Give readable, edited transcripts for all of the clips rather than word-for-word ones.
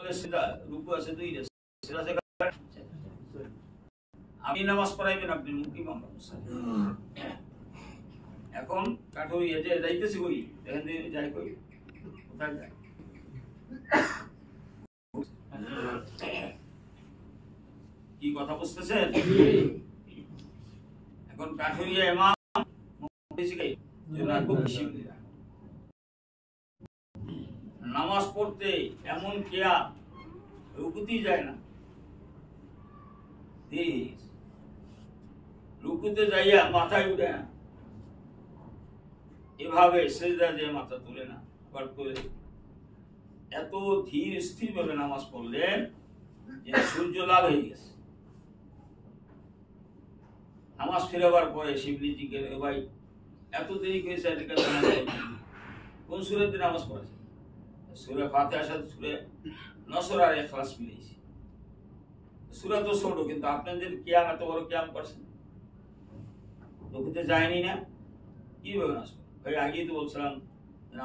করলে সেটা রুকু আছে দুইটা, সেটা আমি নামাজ পড়াইবেন আপনি মুকিম আমরা এখন কাঠুরি যে যাইতেছি কই দেখেন যাই কই কোথায় যায় কি কথা বুঝতেছেন? এখন কাঠুরিয়া ইমাম নামাজ পড়তে এমন কেয়া রুকুতেই যায় না, রুকুতে যাইয়া মাথায় উঠে না, এভাবে সেজদা দিয়ে মাথা তুলে না, তোলে। এত ধীর স্থির ভাবে নামাজ পড়লেন যে সূর্য লাল হয়ে গেছে। নামাজ ফেরাবার পরে শিবলি জিজ্ঞেস, ভাই এত দেরি করেছে, কোন সূরাতে নামাজ পড়েছে? সূরা ফাতিহার সাথে সূরা নসর আর ইখলাস মিলাইছে। সূরা তো ছোট, কিন্তু আপনাদের কিয়াম এত বড় কিয়াম করছেন, রুকুতে যায়নি না, কিভাবে নামাজ পড়েন? ভাই আগেই তো বলছিলাম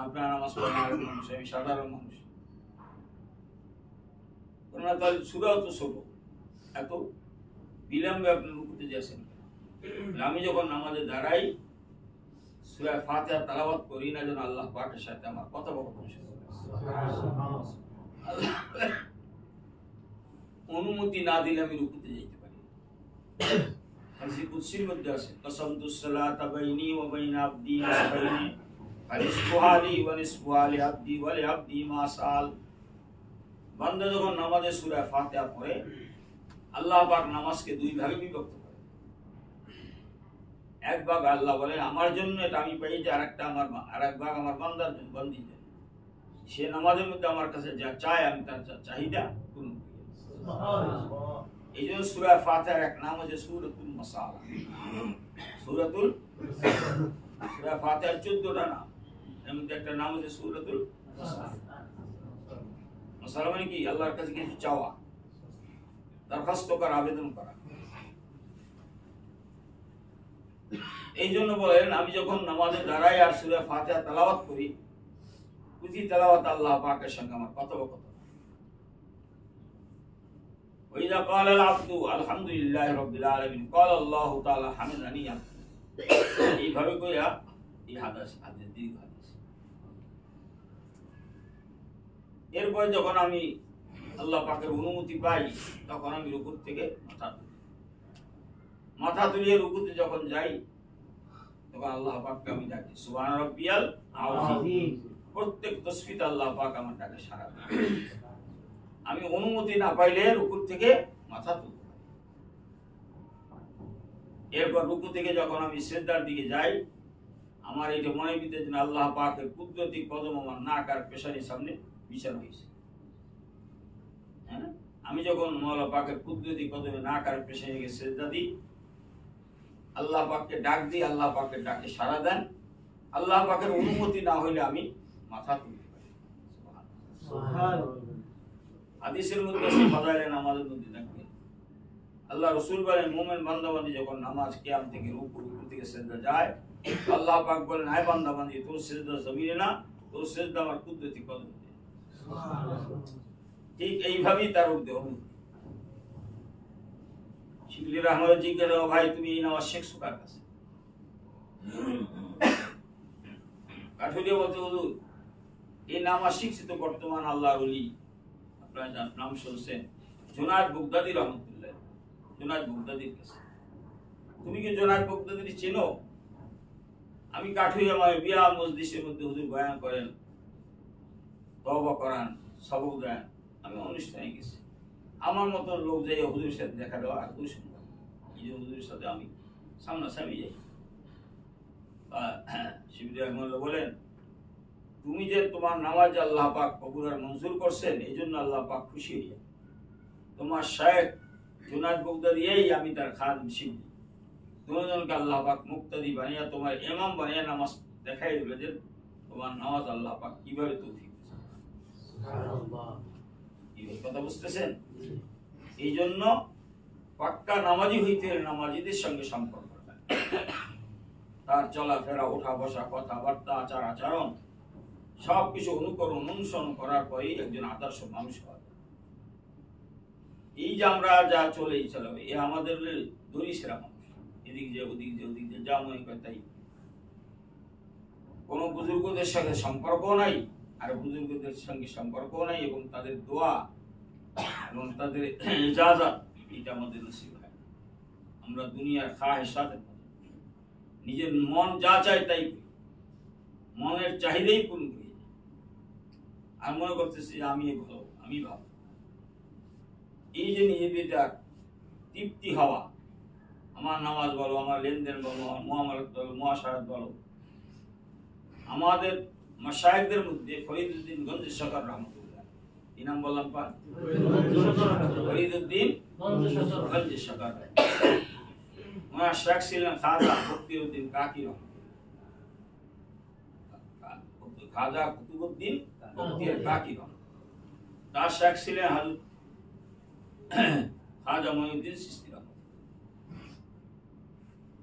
আপনারা নামাজ পড়েন, মানুষ আমি সাধারণ মানুষ, সূরাও তো ছোট, এত বিলম্বে আপনি রুকুতে যাচ্ছেন। আমি যখন নামাজে দাঁড়াই সূরা ফাতিহা তেলাওয়াত করি না, যেন আল্লাহ পাকের সাথে আমার কথোপকথন শুরু হয়। অনুমতি না দিলে আমি রুকুতে যেতে পারি। হাদিস কুদসির মধ্যে আছে, কাসামতুস সালাতা বাইনি ওয়া বাইনা আবদি নিসফাইনি ফানিসফুহা লি ওয়া নিসফুহা লি আবদি ওয়া লি আবদি মা সাল। বান্দা যখন নামাজে সূরা ফাতিহা পড়ে, আল্লাহ পাক নামাজকে দুই ভাগে বিভক্ত করে। এক ভাগ আল্লাহ বলেন আমার জন্য, এটা আমি পেয়েছি, আর এক ভাগ আমার বান্দার জন্য, বান্দির জন্য। সে নামাজের মধ্যে আমার কাছে যা চায় আমি তার চাহিদা পূরণ করি। এই জন্য সূরা ফাতিহার এক নাম হচ্ছে সূরাতুল মাসালা। সূরা ফাতিহার 14টা নাম, এর মধ্যে একটা নাম হচ্ছে সূরাতুল মাসালা। মানে কি? আল্লাহর কাছে কিছু চাওয়া, দরখাস্ত করা, আবেদন করা। এই জন্য বলেন আমি যখন নামাজে দাঁড়াই আর সূরা ফাতিহা তেলাওয়াত করি, প্রতি তেলাওয়াত আল্লাহ পাকের সঙ্গে আমার কথোপকথন। ওয়াইদা ক্বালাল আবদু আলহামদুলিল্লাহি রাব্বিল আলামিন ক্বালা আল্লাহু তাআলা হামিদানি। এইভাবে কইয়া এই হাদিস দীর্ঘ হাদিস। এরপর যখন আমি আল্লাহ পাকের অনুমতি পাই, তখন আমি রুকু থেকে মাথা তুলিয়ে রুকুতে যখন যাই, তখন আল্লাহ পাককে আমি ডাকি সুবহান রাব্বিয়াল আযীম। প্রত্যেক তাসবিহতে আল্লাহ পাক আমার ডাকে সাড়া দেন। আমি অনুমতি না পাইলে রুকু থেকে মাথা তুলতে পারি। এরপর রুকু থেকে যখন আমি সিজদার দিকে যাই, আমার এটা মনে ভিতরে যেন আল্লাহ পাকের কুদরতি কদম আমার নাক আর পেশানির সামনে বিছানো হয়েছে। হ্যাঁ, আমি যখন মওলা পাকের কুদরতি কদমে নাক আর পেশানিকে সিজদা দিই, আল্লাহ পাককে ডাক দিই, আল্লাহ পাকের ডাকে সাড়া দেন। আল্লাহ পাকের অনুমতি না হইলে আমি মাথা তুলতে পারি। সুবহানাল্লাহ। হাদিসের মধ্যে আছে ফাদাইলে নামাজের মধ্যে থাকবে আল্লাহ রাসূল বলেন মুমিন বান্দাবান্দি যখন নামাজ কিয়াম থেকে রুকু থেকে সিজদা যায়, আল্লাহ পাক বলেন হে বান্দাবান্দি তোর সিজদা জমিনে না, তোর সিজদা আমার কুদরতি কদমে। সুবহানাল্লাহ। ঠিক এইভাবেই তার উদ্দেশ্য হবে। শিবলি রহমান জিজ্ঞাসা, ভাই তুমি এই নামাজ শিখছো কার কাছে? কাঠুরিয়া বলতে, হুজুর এই নামাজ শিখছি তো বর্তমান আল্লাহর ওলি, আপনারা নাম শুনছেন, জুনায়েদ বাগদাদী রহমাতুল্লাহ, জুনায়েদ বাগদাদীর কাছে। তুমি কি জুনায়েদ বাগদাদী চেনো? আমি কাঠুরিয়া বিয়া মজলিসের মধ্যে হুজুর বয়ান করেন, তওবা করান, সবক দেন, আমি অনুষ্ঠানে গেছি। আমার মতো লোক যাই হুজুরের সাথে দেখা দেওয়া আর দুই সম্ভব, এই যে হুজুরের সাথে আমি সামনাসামনি যাই। শিবলি রহমান বলেন, তুমি যে তোমার নামাজ আল্লাহ পাক কবুল আর মঞ্জুর করছেন, এই জন্য আল্লাহ পাক খুশি হয়ে যায়। তোমার শায়েখ জুনায়েদ বাগদাদী, আমি তার খাদেম শিবলি, দুজনকে আল্লাহ পাক মুক্তাদি বানিয়ে তোমার ইমাম বানিয়ে নামাজ দেখাই দিল যে তোমার নামাজ আল্লাহ পাক কিভাবে তৌফিক দিয়েছে। সুবহানাল্লাহ। এই কথা বুঝতেছেন? এই জন্য পাক্কা নামাজি হইতে হলে নামাজিদের সঙ্গে সম্পর্ক রাখা, তার চলাফেরা, ওঠা বসা, কথাবার্তা, আচার আচরণ সবকিছু অনুকরণ অনুসরণ করার পরেই একজন আদর্শ মানুষ হয়। এই যে আমরা যা চলেই চালাবে এ আমাদের দরিসরা মানুষ, এদিক যে ওদিক যে ওদিক যে যা মনে করে তাই। কোনো বুজুর্গদের সাথে সম্পর্ক নাই, আর বুজুর্গদের সঙ্গে সম্পর্ক নাই, এবং তাদের দোয়া এবং তাদের ইজাজত এটা আমাদের নসিব হয়। আমরা দুনিয়ার খাহেসাতে নিজের মন যা চায় তাই করি, মনের চাহিদাই পূরণ করি, আর মনে করতেছি যে আমি ভালো, আমি ভালো। এই যে নিজেদের তৃপ্তি হওয়া, আমার নামাজ বলো, আমার লেনদেন বলো, আমার মুআমালাত বলো, মুআশারাত বলো। আমাদের মাশায়েখদের মধ্যে ফরিদউদ্দিন গঞ্জে সরকার রহমতুল্লাহ, কি নাম বললাম পা? ফরিদউদ্দিন গঞ্জে সরকার। ওনার শেখ ছিলেন খাজা ফকিরউদ্দিন কাকি রহমতুল্লাহ, খাজা কুতুবউদ্দিন কাকি রহমতুল্লাহ। তার শেখ ছিলেন হযরত খাজা মঈনুদ্দিন চিশতি রহমতুল্লাহ।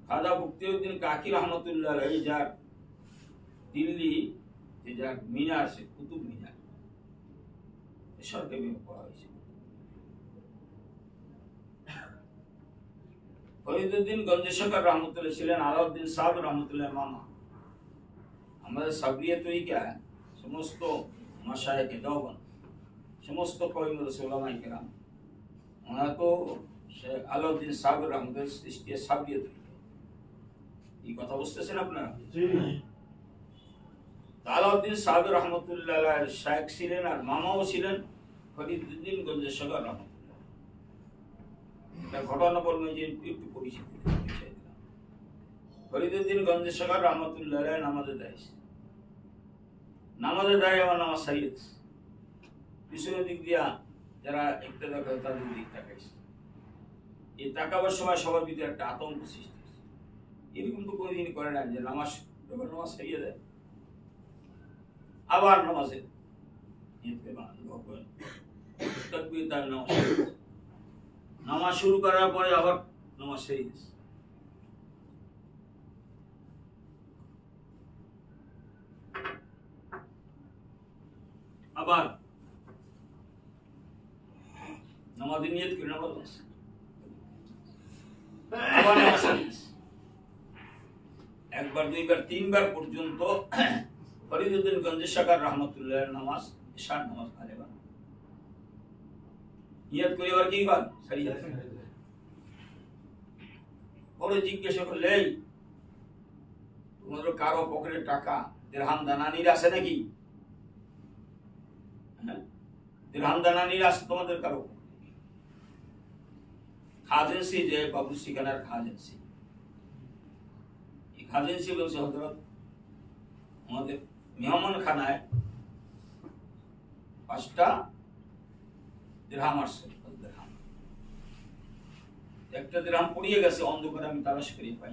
খাজা ফকিরউদ্দিন কাকি রহমতুল্লাহ এই যার দিল্লি যে যার মিনার আছে কুতুব মিনার, সরকারি পড়া হয়েছে। ফরিদউদ্দিন গঞ্জে সরকার রহমতুল্লাহ ছিলেন আলাউদ্দিন সাহেব রহমতুল্লাহ মামা। আমাদের সাবরিয়া তরিকা সমস্ত মাশায়েখে দেওবন্দ, সমস্ত কওমের উলামায়ে কেরাম, ওনারা তো শেখ আলাউদ্দিন সাহেব রহমতুল্লাহ সৃষ্টি সাবরিয়া তরিকা। এই কথা বুঝতেছেন আপনারা? আলাউদ্দিন সাহেব রহমতুল্লাহ শেখ ছিলেন, আর মামাও ছিলেন ফরিদউদ্দিন গঞ্জে সরকার রহমতুল্লাহ। একটা ঘটনা বলবেন যে একটু পরিচিতি। ফরিদউদ্দিন গঞ্জে সরকার রহমতুল্লাহ নামাজে দাঁড়িয়েছে, নামাজে দাঁড়িয়ে আমার নামাজ সারিয়ে দিচ্ছে। পিছনের দিক দিয়া যারা ইক্তেদা করে তাদের দিক তাকাইছে। এই তাকাবার সময় সবার ভিতরে একটা আতঙ্ক সৃষ্টি হয়েছে। এরকম তো কোনোদিন করে না যে নামাজ সারিয়ে দেয়, আবার নামাজে নামাজ শুরু করার পরে আবার নামাজ সেরে দিচ্ছে। আবার নামাজে নিয়ত করে নামাজ আবার নামাজ সেরে দিচ্ছে। একবার দুইবার তিনবার পর্যন্ত ফরিদউদ্দিন গঞ্জে সরকার রহমতুল্লাহ নামাজ ইশার নামাজ কালেবা নিয়ত করে আবার কি কর সারি যায়। পরে জিজ্ঞাসা করলে, তোমাদের কারো পকেটে টাকা দিরহাম দানানির আছে নাকি? দিরহাম দানানির আছে তোমাদের কারো? খাজেন্সি যে বাবু সিকানার খাজেন্সি, এই খাজেন্সি বলছে হযরত আমাদের মেহমান খানায় 5টা দিরহাম আসছে। একটা দিরহাম পড়িয়ে গেছে অন্ধকারে, আমি তালাশ করি পাই।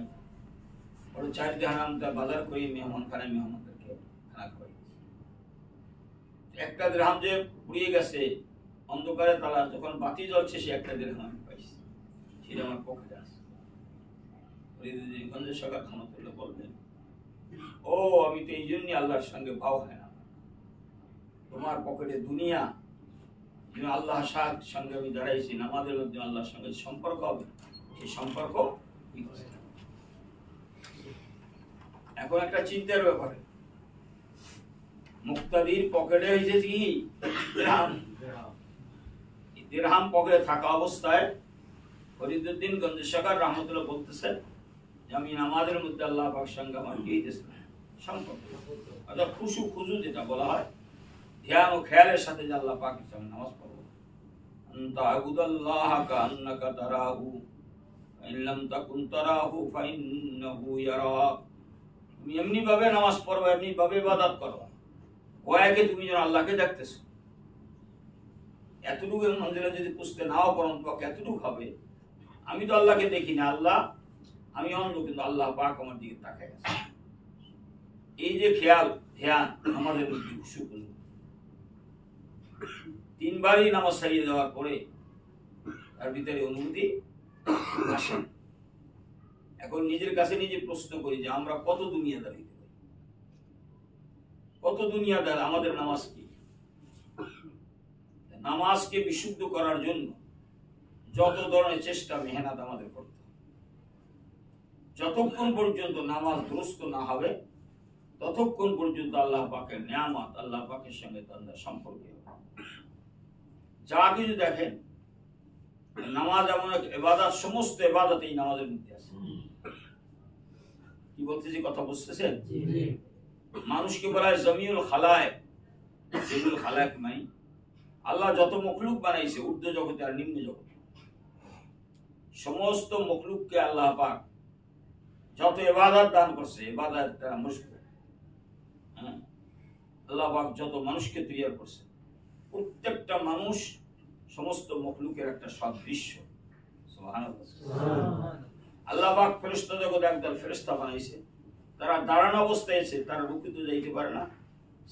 পরে 4 দিরহাম বাজার করে মেহমান খানায় মেহমানদেরকে খানা খাওয়াই। একটা দিরহাম যে পড়িয়ে গেছে অন্ধকারে তালাশ, যখন বাতি জ্বলছে সে একটা দিরহাম আমি পাইছি, সেটা আমার পকেটে আছে। গঞ্জে সরকার রহমতুল্লাহ বললেন, ও আমি তো এই জন্যই আল্লাহর সঙ্গে ভাও হয় না, তোমার পকেটে দুনিয়া, আল্লাহ সঙ্গে আমি দাঁড়াইছি, আমাদের মধ্যে আল্লাহর সঙ্গে সম্পর্ক হবে, সেই সম্পর্ক এখন একটা চিন্তার ব্যাপারে। মুক্তাদির পকেটে হয়েছে কি দিরহাম, পকেটে থাকা অবস্থায় ফরিদউদ্দিন গঞ্জে সরকার রহমতুল্লাহ বলতেছেন যে আমি নামাজের মধ্যে আল্লাহ পাকের সঙ্গে আমার কি দিয়েছে সম্পর্ক, অর্থাৎ খুজু যেটা বলা হয়, ধ্যান ও খেয়ালের সাথে যে আল্লাহ পাকের সঙ্গে নামাজ পড়বো। আনতা আবুদাল্লাহ কান্নাকা তারাহু ইন লাম তাকুন তারাহু ফাইন্নাহু ইয়ারাক। তুমি এমনি ভাবে নামাজ পড়বা, এমনি ভাবে ইবাদত করবা, কয়েকে তুমি যেন আল্লাহকে দেখতেছো। এতটুকু মঞ্জিলে যদি পুষতে নাও পারো, এতটুকু হবে আমি তো আল্লাহকে দেখি না, আল্লাহ আমি অন্ধ, কিন্তু আল্লাহ পাক আমার দিকে তাকায় আছে। এই যে খেয়াল ধ্যান আমাদের মধ্যে সুকুন, 3 বারই নামাজ সারিয়ে দেওয়ার পরে তার ভিতরে অনুভূতি আসে। এখন নিজের কাছে নিজে প্রশ্ন করি যে আমরা কত দুনিয়াদার হইতে পারি, কত দুনিয়াদার। আমাদের নামাজ কি? নামাজকে বিশুদ্ধ করার জন্য যত ধরনের চেষ্টা মেহনত আমাদের করতে হবে। যতক্ষণ পর্যন্ত নামাজ দুরুস্ত না হবে ততক্ষণ পর্যন্ত আল্লাহ পাকের নিয়ামত, আল্লাহ পাকের সঙ্গে তাদের সম্পর্ক যা কিছু দেখেন, নামাজ এমন এক ইবাদত, সমস্ত ইবাদত এই নামাজের মধ্যে আছে। কি বলতেছি, কথা বুঝতেছেন? মানুষকে বলা হয় জমিউল খালায়েক। জমিউল খালায়েক মানে আল্লাহ যত মখলুক বানাইছে, ঊর্ধ্ব জগতে আর নিম্ন জগতে, সমস্ত মখলুককে আল্লাহ পাক যত ইবাদত দান করছে, ইবাদত তারা মুশকিল। আল্লাহ পাক যত মানুষকে তৈরি করছে, প্রত্যেকটা মানুষ সমস্ত মখলুকের একটা সাদৃশ্য। সুবহানাল্লাহ। আল্লাহ পাক ফেরেশতা জগতে একদল ফেরেশতা বানাইছে, তারা দাঁড়ানো অবস্থায় আছে, তারা রুকুতে যাইতে পারে না,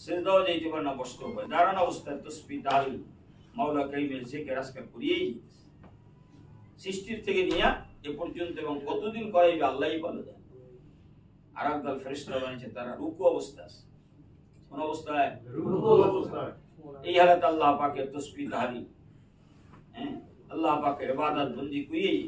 সিজদাও যাইতে পারে না, বসতেও পারে। দাঁড়ানো অবস্থায় তাসবিহ তাহলিল মাওলা কারীমের জিকির আজকার করিয়েই সৃষ্টির থেকে নিয়ে এ পর্যন্ত, এবং কতদিন করাইবে আল্লাহই ভালো জানে। আর একদল ফেরেশতা বানাইছে, তারা রুকু অবস্থায় আছে। কোন অবস্থায়? রুকু অবস্থায়। এই হালাতে আল্লাহ পাকের তাসবিহ তাহলিল, আল্লাহ পাকের ইবাদত বন্দি করিয়েই